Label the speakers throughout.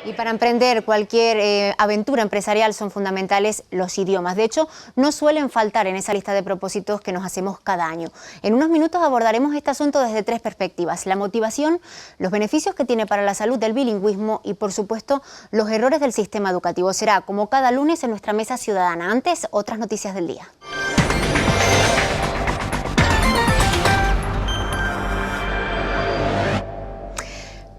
Speaker 1: Y para emprender cualquier aventura empresarial son fundamentales los idiomas. De hecho, no suelen faltar en esa lista de propósitos que nos hacemos cada año. En unos minutos abordaremos este asunto desde tres perspectivas: la motivación, los beneficios que tiene para la salud del bilingüismo y, por supuesto, los errores del sistema educativo. Será como cada lunes en nuestra mesa ciudadana. Antes, otras noticias del día.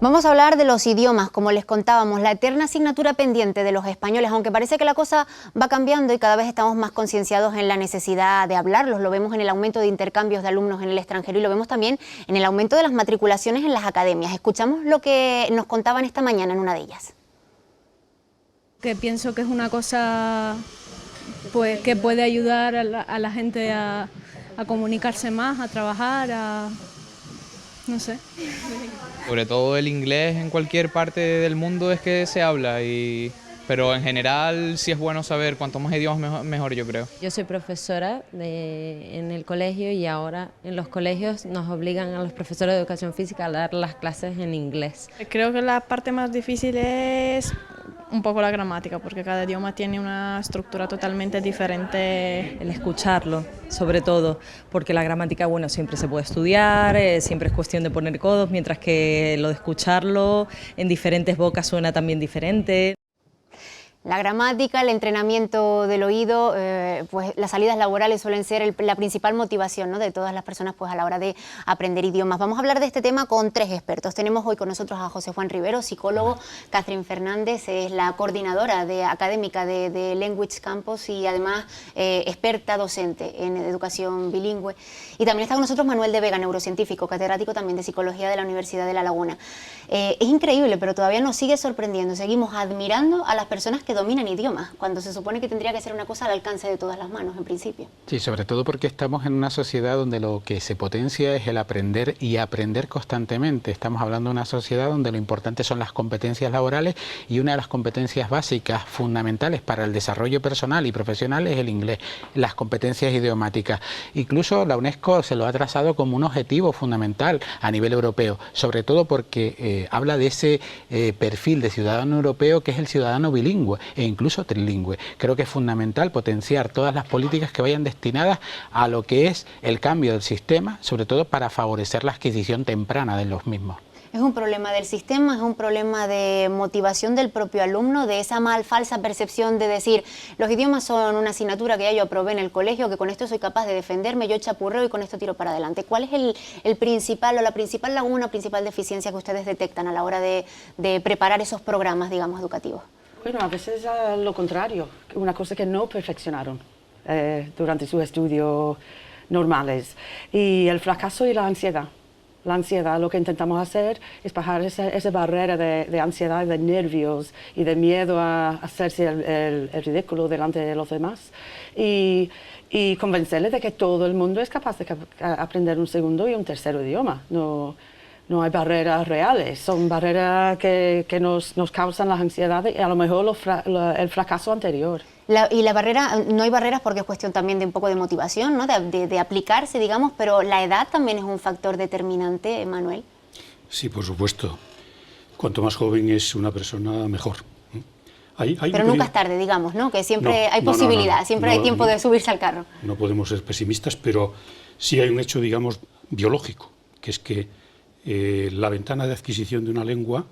Speaker 1: Vamos a hablar de los idiomas, como les contábamos, la eterna asignatura pendiente de los españoles, aunque parece que la cosa va cambiando y cada vez estamos más concienciados en la necesidad de hablarlos. Lo vemos en el aumento de intercambios de alumnos en el extranjero y lo vemos también en el aumento de las matriculaciones en las academias. Escuchamos lo que nos contaban esta mañana en una de ellas.
Speaker 2: Que pienso que es una cosa pues, que puede ayudar a la gente a comunicarse más, a trabajar, no sé.
Speaker 3: Sobre todo el inglés en cualquier parte del mundo es que se habla, pero en general sí es bueno saber, cuanto más idiomas mejor, yo creo.
Speaker 4: Yo soy profesora en el colegio y ahora en los colegios nos obligan a los profesores de educación física a dar las clases en inglés.
Speaker 2: Creo que la parte más difícil es un poco la gramática, porque cada idioma tiene una estructura totalmente diferente.
Speaker 5: El escucharlo, sobre todo, porque la gramática, bueno, siempre se puede estudiar, siempre es cuestión de poner codos, mientras que lo de escucharlo en diferentes bocas suena también diferente.
Speaker 1: La gramática, el entrenamiento del oído, pues las salidas laborales suelen ser la principal motivación, ¿no?, de todas las personas pues, a la hora de aprender idiomas. Vamos a hablar de este tema con tres expertos. Tenemos hoy con nosotros a José Juan Rivero, psicólogo, Catherine Fernández, es la coordinadora académica de Language Campus y además experta docente en educación bilingüe. Y también está con nosotros Manuel de Vega, neurocientífico, catedrático también de Psicología de la Universidad de La Laguna. Es increíble, pero todavía nos sigue sorprendiendo. Seguimos admirando a las personas que dominan idiomas, cuando se supone que tendría que ser una cosa al alcance de todas las manos, en principio.
Speaker 6: Sí, sobre todo porque estamos en una sociedad donde lo que se potencia es el aprender y aprender constantemente. Estamos hablando de una sociedad donde lo importante son las competencias laborales y una de las competencias básicas, fundamentales para el desarrollo personal y profesional es el inglés, las competencias idiomáticas. Incluso la UNESCO se lo ha trazado como un objetivo fundamental a nivel europeo, sobre todo porque habla de ese perfil de ciudadano europeo que es el ciudadano bilingüe e incluso trilingüe. Creo que es fundamental potenciar todas las políticas que vayan destinadas a lo que es el cambio del sistema, sobre todo para favorecer la adquisición temprana de los mismos.
Speaker 1: Es un problema del sistema, es un problema de motivación del propio alumno, de esa falsa percepción de decir los idiomas son una asignatura que ya yo aprobé en el colegio, que con esto soy capaz de defenderme, yo chapurreo y con esto tiro para adelante. ¿Cuál es el principal o la principal laguna, principal deficiencia que ustedes detectan a la hora de preparar esos programas, digamos, educativos?
Speaker 7: Bueno, a veces lo contrario, una cosa que no perfeccionaron durante sus estudios normales. Y el fracaso y la ansiedad. La ansiedad, lo que intentamos hacer es bajar esa barrera de ansiedad, de nervios y de miedo a hacerse el ridículo delante de los demás y convencerles de que todo el mundo es capaz de aprender un segundo y un tercer idioma. No hay barreras reales, son barreras que nos causan la ansiedad y a lo mejor el fracaso anterior.
Speaker 1: Y la barrera, no hay barreras porque es cuestión también de un poco de motivación, ¿no?, de aplicarse, digamos, pero la edad también es un factor determinante, Manuel.
Speaker 8: Sí, por supuesto. Cuanto más joven es una persona, mejor.
Speaker 1: Pero nunca es tarde, digamos, ¿no?, que siempre hay posibilidad, siempre hay tiempo de subirse al carro.
Speaker 8: No podemos ser pesimistas, pero sí hay un hecho, digamos, biológico, que es que la ventana de adquisición de una lengua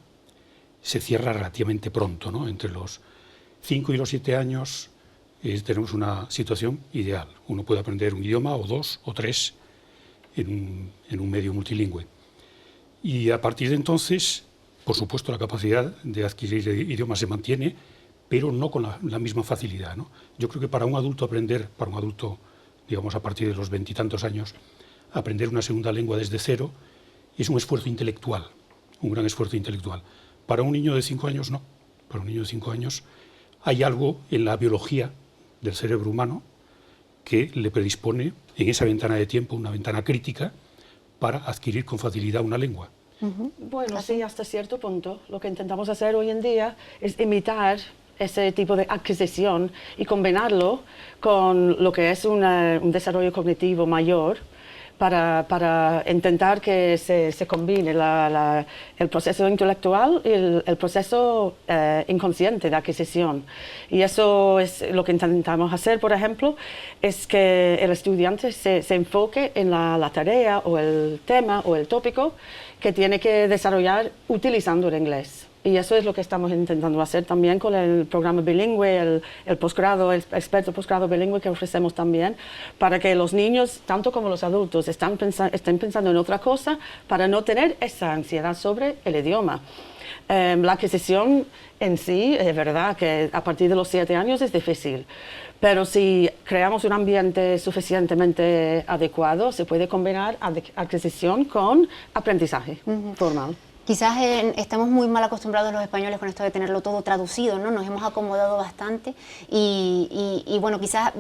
Speaker 8: se cierra relativamente pronto, ¿no? Entre los 5 y los 7 años tenemos una situación ideal. Uno puede aprender un idioma o dos o tres en un medio multilingüe. Y a partir de entonces, por supuesto, la capacidad de adquirir idiomas se mantiene, pero no con la misma facilidad, ¿no? Yo creo que para un adulto aprender, para un adulto, digamos, a partir de los 20 y tantos años, aprender una segunda lengua desde cero es un esfuerzo intelectual, un gran esfuerzo intelectual. Para un niño de 5 años no. Para un niño de 5 años hay algo en la biología del cerebro humano que le predispone en esa ventana de tiempo, una ventana crítica, para adquirir con facilidad una lengua.
Speaker 7: Bueno, sí, hasta cierto punto. Lo que intentamos hacer hoy en día es imitar ese tipo de adquisición y combinarlo con lo que es un desarrollo cognitivo mayor, para intentar que se combine el proceso intelectual y el proceso inconsciente de adquisición. Y eso es lo que intentamos hacer, por ejemplo, es que el estudiante se enfoque en la tarea o el tema o el tópico que tiene que desarrollar utilizando el inglés. Y eso es lo que estamos intentando hacer también con el programa bilingüe, el posgrado, el experto posgrado bilingüe que ofrecemos también, para que los niños, tanto como los adultos, estén pensando en otra cosa para no tener esa ansiedad sobre el idioma. La adquisición en sí, es verdad que a partir de los 7 años es difícil, pero si creamos un ambiente suficientemente adecuado, se puede combinar adquisición con aprendizaje formal.
Speaker 1: Quizás estamos muy mal acostumbrados los españoles con esto de tenerlo todo traducido, ¿no? Nos hemos acomodado bastante y bueno, quizás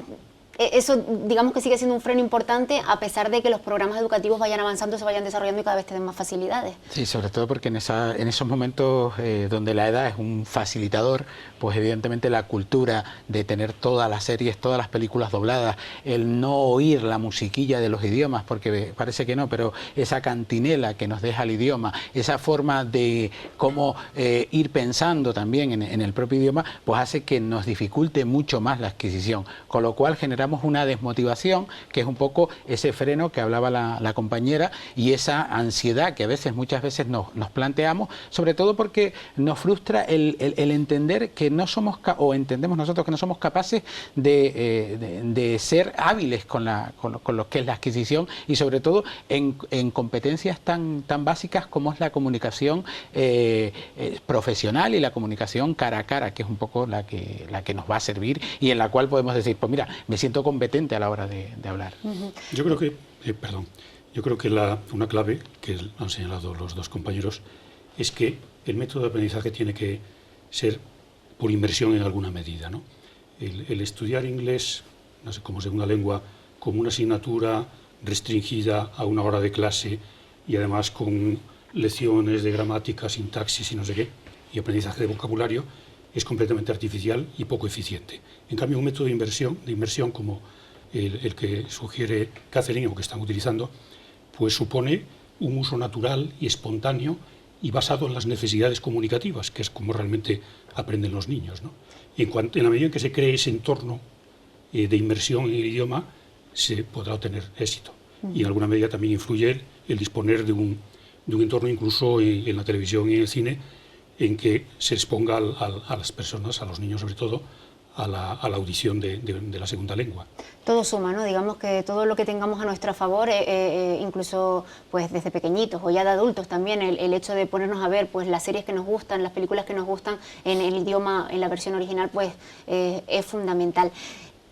Speaker 1: eso digamos que sigue siendo un freno importante a pesar de que los programas educativos vayan avanzando, se vayan desarrollando y cada vez te den más facilidades.
Speaker 6: Sí, sobre todo porque en esos momentos donde la edad es un facilitador, pues evidentemente la cultura de tener todas las series, todas las películas dobladas, el no oír la musiquilla de los idiomas, porque parece que no, pero esa cantinela que nos deja el idioma, esa forma de cómo ir pensando también en el propio idioma, pues hace que nos dificulte mucho más la adquisición, con lo cual generamos una desmotivación, que es un poco ese freno que hablaba la compañera, y esa ansiedad que muchas veces nos planteamos, sobre todo porque nos frustra el entender que no somos, o entendemos nosotros que no somos capaces de ser hábiles con lo que es la adquisición, y sobre todo en competencias tan básicas como es la comunicación profesional y la comunicación cara a cara, que es un poco la que nos va a servir y en la cual podemos decir, pues mira, me siento competente a la hora de hablar.
Speaker 8: Yo creo que, una clave que han señalado los dos compañeros es que el método de aprendizaje tiene que ser por inmersión en alguna medida, ¿no? El estudiar inglés, no sé, como segunda lengua, como una asignatura restringida a una hora de clase y además con lecciones de gramática, sintaxis y no sé qué, y aprendizaje de vocabulario, es completamente artificial y poco eficiente. En cambio, un método de inmersión como el que sugiere Catherine o que están utilizando, pues supone un uso natural y espontáneo y basado en las necesidades comunicativas, que es como realmente aprenden los niños, ¿no? Y en la medida en que se cree ese entorno de inmersión en el idioma, se podrá obtener éxito. Y en alguna medida también influye el disponer de un entorno incluso en la televisión y en el cine, en que se exponga a las personas, a los niños sobre todo, a la audición de la segunda lengua.
Speaker 1: Todo suma, ¿no? Digamos que todo lo que tengamos a nuestro favor, incluso pues desde pequeñitos o ya de adultos también, el hecho de ponernos a ver pues las series que nos gustan, las películas que nos gustan en el idioma, en la versión original, pues es fundamental.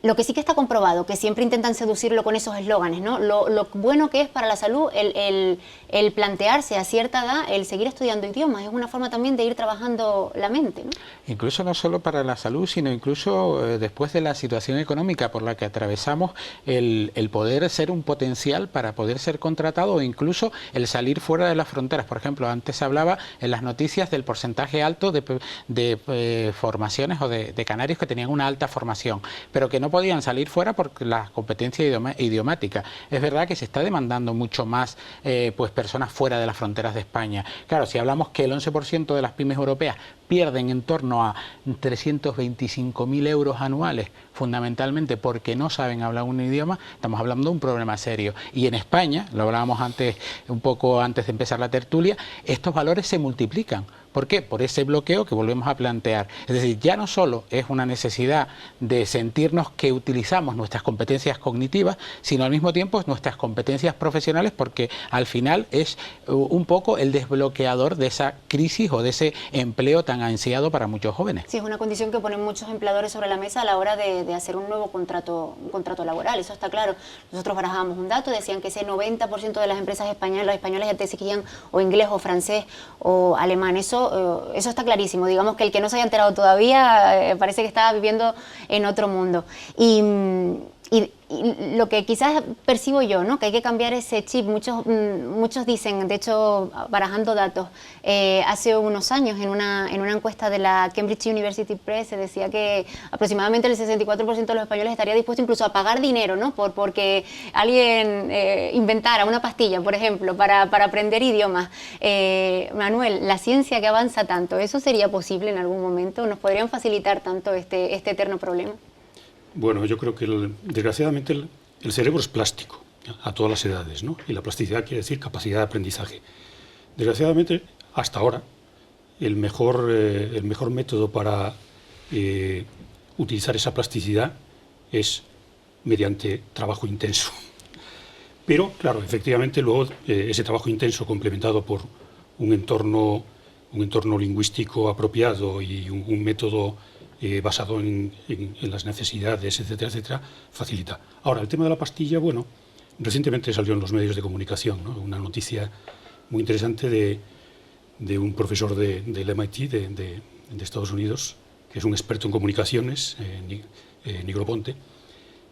Speaker 1: Lo que sí que está comprobado, que siempre intentan seducirlo con esos eslóganes, ¿no? Lo bueno que es para la salud el plantearse a cierta edad el seguir estudiando idiomas, es una forma también de ir trabajando la mente, ¿no?
Speaker 6: Incluso no solo para la salud, sino incluso después de la situación económica por la que atravesamos, el poder ser un potencial para poder ser contratado o incluso el salir fuera de las fronteras. Por ejemplo, antes se hablaba en las noticias del porcentaje alto de formaciones o de canarios que tenían una alta formación, pero que no podían salir fuera por la competencia idiomática. Es verdad que se está demandando mucho más pues personas fuera de las fronteras de España. Claro, si hablamos que el 11% de las pymes europeas pierden en torno a 325.000 euros anuales, fundamentalmente porque no saben hablar un idioma, estamos hablando de un problema serio. Y en España, lo hablábamos antes, un poco antes de empezar la tertulia, estos valores se multiplican. ¿Por qué? Por ese bloqueo que volvemos a plantear. Es decir, ya no solo es una necesidad de sentirnos que utilizamos nuestras competencias cognitivas, sino al mismo tiempo nuestras competencias profesionales, porque al final es un poco el desbloqueador de esa crisis o de ese empleo tan ansiado para muchos jóvenes.
Speaker 1: Sí, es una condición que ponen muchos empleadores sobre la mesa a la hora de hacer un nuevo contrato laboral, eso está claro. Nosotros barajábamos un dato, decían que ese 90% de las empresas españolas, los españoles ya te exigían o inglés o francés o alemán, eso está clarísimo. Digamos que el que no se haya enterado todavía parece que está viviendo en otro mundo. Y Y lo que quizás percibo yo, ¿no? Que hay que cambiar ese chip. Muchos dicen, de hecho, barajando datos, hace unos años en una encuesta de la Cambridge University Press se decía que aproximadamente el 64% de los españoles estaría dispuesto incluso a pagar dinero, ¿no? Porque alguien inventara una pastilla, por ejemplo, para aprender idiomas. Manuel, la ciencia que avanza tanto, ¿eso sería posible en algún momento? ¿Nos podrían facilitar tanto este eterno problema?
Speaker 8: Bueno, yo creo que desgraciadamente el cerebro es plástico a todas las edades, ¿no? Y la plasticidad quiere decir capacidad de aprendizaje. Desgraciadamente, hasta ahora, el mejor método para utilizar esa plasticidad es mediante trabajo intenso. Pero, claro, efectivamente, luego ese trabajo intenso complementado por un entorno lingüístico apropiado y un método basado en las necesidades, etcétera, etcétera, facilita. Ahora, el tema de la pastilla, bueno, recientemente salió en los medios de comunicación, ¿no? Una noticia muy interesante de un profesor del MIT de Estados Unidos, que es un experto en comunicaciones, Negroponte,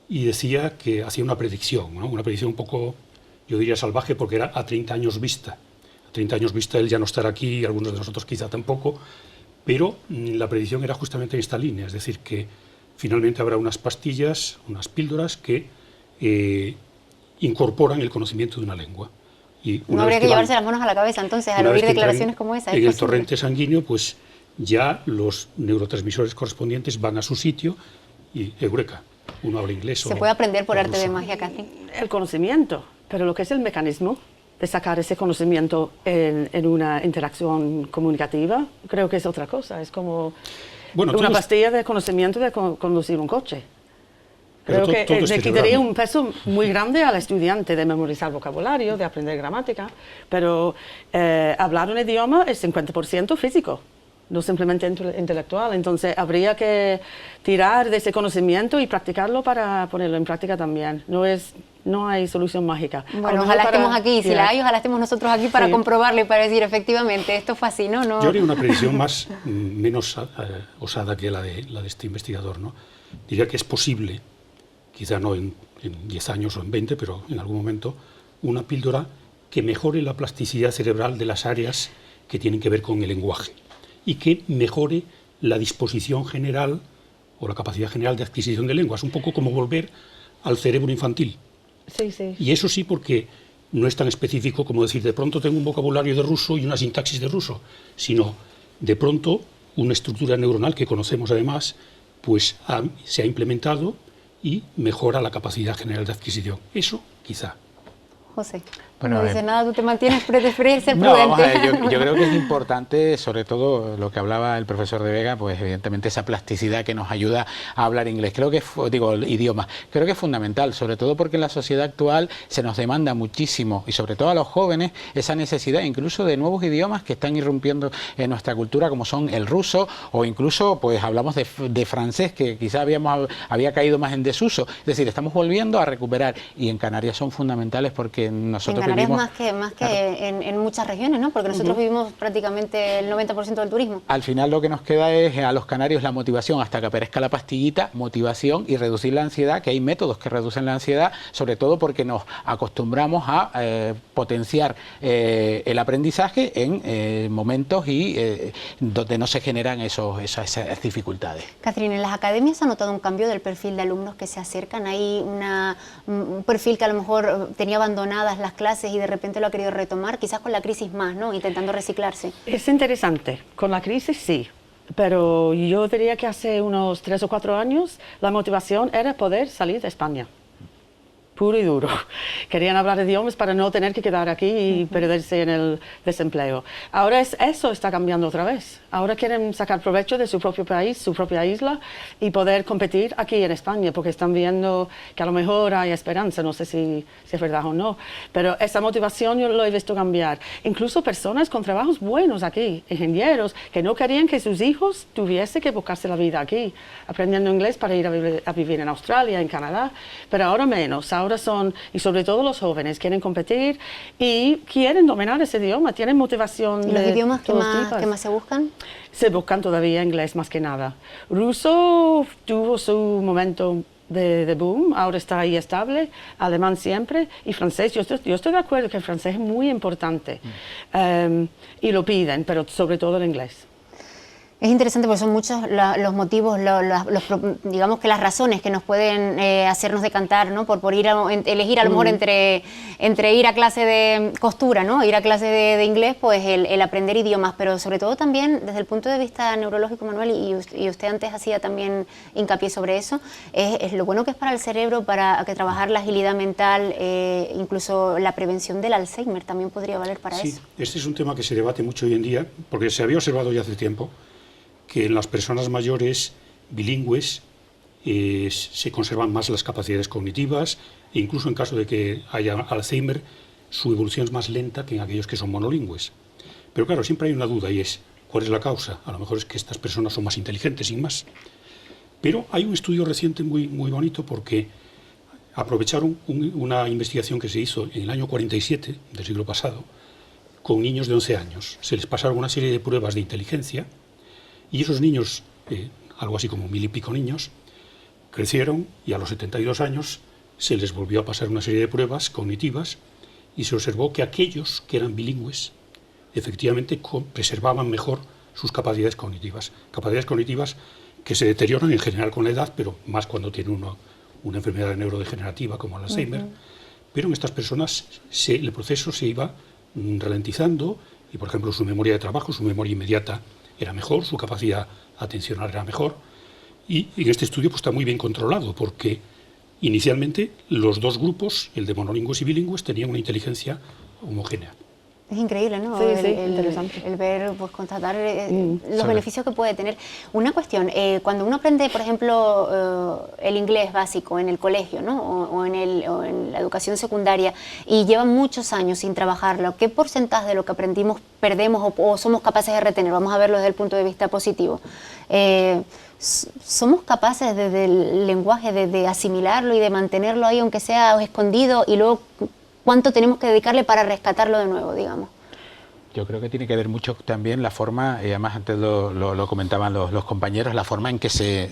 Speaker 8: y decía que hacía una predicción, ¿no? Una predicción un poco, yo diría, salvaje, porque era a 30 años vista. A 30 años vista él ya no estará aquí, algunos de nosotros quizá tampoco, pero la predicción era justamente en esta línea, es decir, que finalmente habrá unas pastillas, unas píldoras que incorporan el conocimiento de una lengua. Y
Speaker 1: no habría que llevarse las manos a la cabeza entonces al oír declaraciones como esa.
Speaker 8: En el torrente sanguíneo, pues ya los neurotransmisores correspondientes van a su sitio y eureka, uno habla inglés.
Speaker 1: ¿Se puede aprender por arte de magia, Catherine?
Speaker 7: El conocimiento, pero lo que es el mecanismo de sacar ese conocimiento en una interacción comunicativa, creo que es otra cosa. Es como una pastilla de conocimiento de conducir un coche. Creo que le quitaría un peso muy grande al estudiante de memorizar vocabulario, de aprender gramática, pero hablar un idioma es 50% físico, no simplemente intelectual. Entonces habría que tirar de ese conocimiento y practicarlo para ponerlo en práctica también. No hay solución mágica.
Speaker 1: Bueno, ojalá estemos aquí, si la hay, ojalá estemos nosotros aquí para comprobarlo y para decir, efectivamente, esto fue así, ¿no?
Speaker 8: Yo haría una predicción menos osada que la de este investigador, ¿no? Diría que es posible, quizá no en 10 años o en 20, pero en algún momento, una píldora que mejore la plasticidad cerebral de las áreas que tienen que ver con el lenguaje y que mejore la disposición general o la capacidad general de adquisición de lenguas, un poco como volver al cerebro infantil.
Speaker 7: Sí, sí.
Speaker 8: Y eso sí, porque no es tan específico como decir, de pronto tengo un vocabulario de ruso y una sintaxis de ruso, sino de pronto una estructura neuronal que conocemos además, pues se ha implementado y mejora la capacidad general de adquisición. Eso, quizá.
Speaker 1: José,
Speaker 6: bueno,
Speaker 1: no dices nada, tú te mantienes, prefieres ser prudente.
Speaker 6: No, vamos a ver, yo creo que es importante, sobre todo lo que hablaba el profesor de Vega, pues evidentemente esa plasticidad que nos ayuda a hablar inglés. Creo que idiomas. Creo que es fundamental, sobre todo porque en la sociedad actual se nos demanda muchísimo, y sobre todo a los jóvenes, esa necesidad incluso de nuevos idiomas que están irrumpiendo en nuestra cultura, como son el ruso, o incluso, pues hablamos de francés, que quizá había caído más en desuso. Es decir, estamos volviendo a recuperar, y en Canarias son fundamentales porque nosotros
Speaker 1: en Canarias
Speaker 6: vivimos...
Speaker 1: más que en muchas regiones, ¿no? Porque nosotros vivimos prácticamente el 90% del turismo.
Speaker 6: Al final lo que nos queda es a los canarios la motivación hasta que aparezca la pastillita, motivación y reducir la ansiedad, que hay métodos que reducen la ansiedad, sobre todo porque nos acostumbramos a potenciar el aprendizaje en momentos y donde no se generan esas dificultades.
Speaker 1: Catherine, ¿en las academias ha notado un cambio del perfil de alumnos que se acercan? ¿Hay un perfil que a lo mejor tenía abandonadas las clases y de repente lo ha querido retomar, quizás con la crisis más, ¿no? Intentando reciclarse?
Speaker 7: Es interesante. Con la crisis sí, pero yo diría que hace unos 3 o 4 años la motivación era poder salir de España. Puro y duro. Querían hablar idiomas para no tener que quedar aquí y perderse en el desempleo. Ahora eso está cambiando otra vez. Ahora quieren sacar provecho de su propio país, su propia isla, y poder competir aquí en España, porque están viendo que a lo mejor hay esperanza, no sé si es verdad o no, pero esa motivación yo lo he visto cambiar. Incluso personas con trabajos buenos aquí, ingenieros, que no querían que sus hijos tuviesen que buscarse la vida aquí, aprendiendo inglés para ir a vivir en Australia, en Canadá, pero ahora menos. Ahora y sobre todo los jóvenes, quieren competir y quieren dominar ese idioma, tienen motivación.
Speaker 1: ¿Y los idiomas que más se buscan?
Speaker 7: Se buscan todavía inglés más que nada. Ruso tuvo su momento de boom, ahora está ahí estable, alemán siempre, y francés. Yo estoy de acuerdo que el francés es muy importante, y lo piden, pero sobre todo el inglés.
Speaker 1: Es interesante porque son muchos los motivos, digamos que las razones que nos pueden hacernos decantar, ¿no? por elegir a lo mejor entre ir a clase de costura, ¿no? Ir a clase de inglés, pues el aprender idiomas, pero sobre todo también desde el punto de vista neurológico, Manuel, y usted antes hacía también hincapié sobre eso, es lo bueno que es para el cerebro, para que trabajar la agilidad mental, incluso la prevención del Alzheimer también podría valer para eso.
Speaker 8: Sí, este es un tema que se debate mucho hoy en día, porque se había observado ya hace tiempo que en las personas mayores bilingües se conservan más las capacidades cognitivas e incluso en caso de que haya Alzheimer, su evolución es más lenta que en aquellos que son monolingües. Pero claro, siempre hay una duda y es, ¿cuál es la causa? A lo mejor es que estas personas son más inteligentes, sin más. Pero hay un estudio reciente muy bonito porque aprovecharon una investigación que se hizo en el año 47 del siglo pasado con niños de 11 años. Se les pasaron una serie de pruebas de inteligencia y esos niños, algo así como 1000 y pico niños, crecieron y a los 72 años se les volvió a pasar una serie de pruebas cognitivas y se observó que aquellos que eran bilingües efectivamente preservaban mejor sus capacidades cognitivas que se deterioran en general con la edad, pero más cuando tiene uno una enfermedad neurodegenerativa como el Alzheimer. Pero en estas personas el proceso se iba ralentizando y, por ejemplo, su memoria de trabajo, su memoria inmediata era mejor, su capacidad atencional era mejor. Y en este estudio pues, está muy bien controlado porque inicialmente los dos grupos, el de monolingües y bilingües, tenían una inteligencia homogénea.
Speaker 1: Es increíble, ¿no?
Speaker 7: Sí, interesante.
Speaker 1: El ver, pues constatar los beneficios que puede tener. Una cuestión, cuando uno aprende, por ejemplo, el inglés básico en el colegio, ¿no? o en la educación secundaria, y lleva muchos años sin trabajarlo, ¿qué porcentaje de lo que aprendimos perdemos o somos capaces de retener? Vamos a verlo desde el punto de vista positivo. ¿Somos capaces desde el lenguaje de asimilarlo y de mantenerlo ahí, aunque sea escondido, y luego cuánto tenemos que dedicarle para rescatarlo de nuevo, digamos?
Speaker 6: Yo creo que tiene que ver mucho también la forma, además antes lo comentaban los compañeros, la forma en que se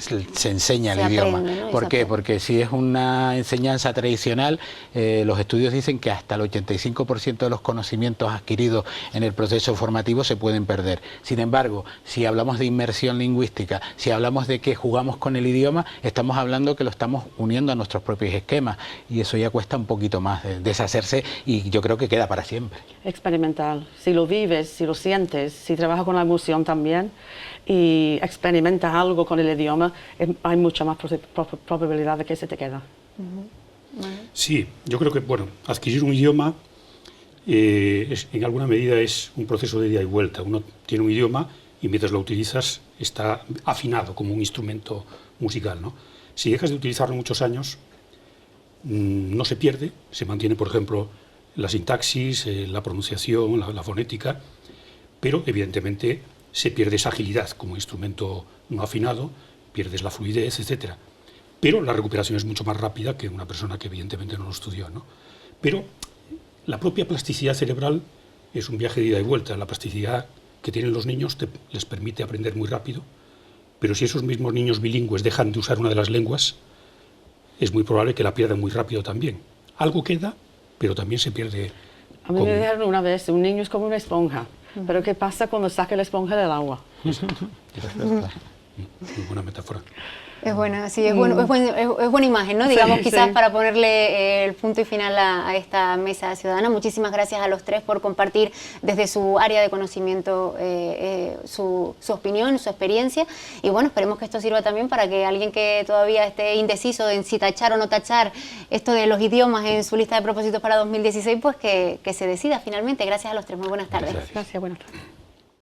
Speaker 6: enseña el idioma.
Speaker 1: ¿No?
Speaker 6: ¿Por qué? Porque si es una enseñanza tradicional, los estudios dicen que hasta el 85% de los conocimientos adquiridos en el proceso formativo se pueden perder. Sin embargo, si hablamos de inmersión lingüística, si hablamos de que jugamos con el idioma, estamos hablando que lo estamos uniendo a nuestros propios esquemas y eso ya cuesta un poquito más deshacerse y yo creo que queda para siempre.
Speaker 7: Experimental. Si lo vives, si lo sientes, si trabajas con la emoción también y experimentas algo con el idioma, hay mucha más probabilidad de que se te queda.
Speaker 8: Sí, yo creo que, bueno, adquirir un idioma en alguna medida es un proceso de ida y vuelta. Uno tiene un idioma y mientras lo utilizas está afinado como un instrumento musical, ¿no? Si dejas de utilizarlo muchos años, no se pierde, se mantiene, por ejemplo, la sintaxis, la pronunciación, la fonética, pero evidentemente se pierde esa agilidad como instrumento no afinado, pierdes la fluidez, etc. Pero la recuperación es mucho más rápida que una persona que evidentemente no lo estudió, ¿no? Pero la propia plasticidad cerebral es un viaje de ida y vuelta. La plasticidad que tienen los niños les permite aprender muy rápido, pero si esos mismos niños bilingües dejan de usar una de las lenguas, es muy probable que la pierdan muy rápido también. Algo queda, pero también se pierde.
Speaker 7: A mí me dijeron una vez, un niño es como una esponja, pero ¿qué pasa cuando saca la esponja del agua?
Speaker 8: Muy buena metáfora.
Speaker 1: Es buena, sí, es buena imagen, ¿no? Digamos,
Speaker 7: Sí,
Speaker 1: quizás
Speaker 7: sí.
Speaker 1: para ponerle el punto y final a esta mesa ciudadana. Muchísimas gracias a los tres por compartir desde su área de conocimiento su opinión, su experiencia. Y bueno, esperemos que esto sirva también para que alguien que todavía esté indeciso en si tachar o no tachar esto de los idiomas en su lista de propósitos para 2016, pues que se decida finalmente. Gracias a los tres. Muy buenas tardes.
Speaker 7: Gracias, buenas tardes.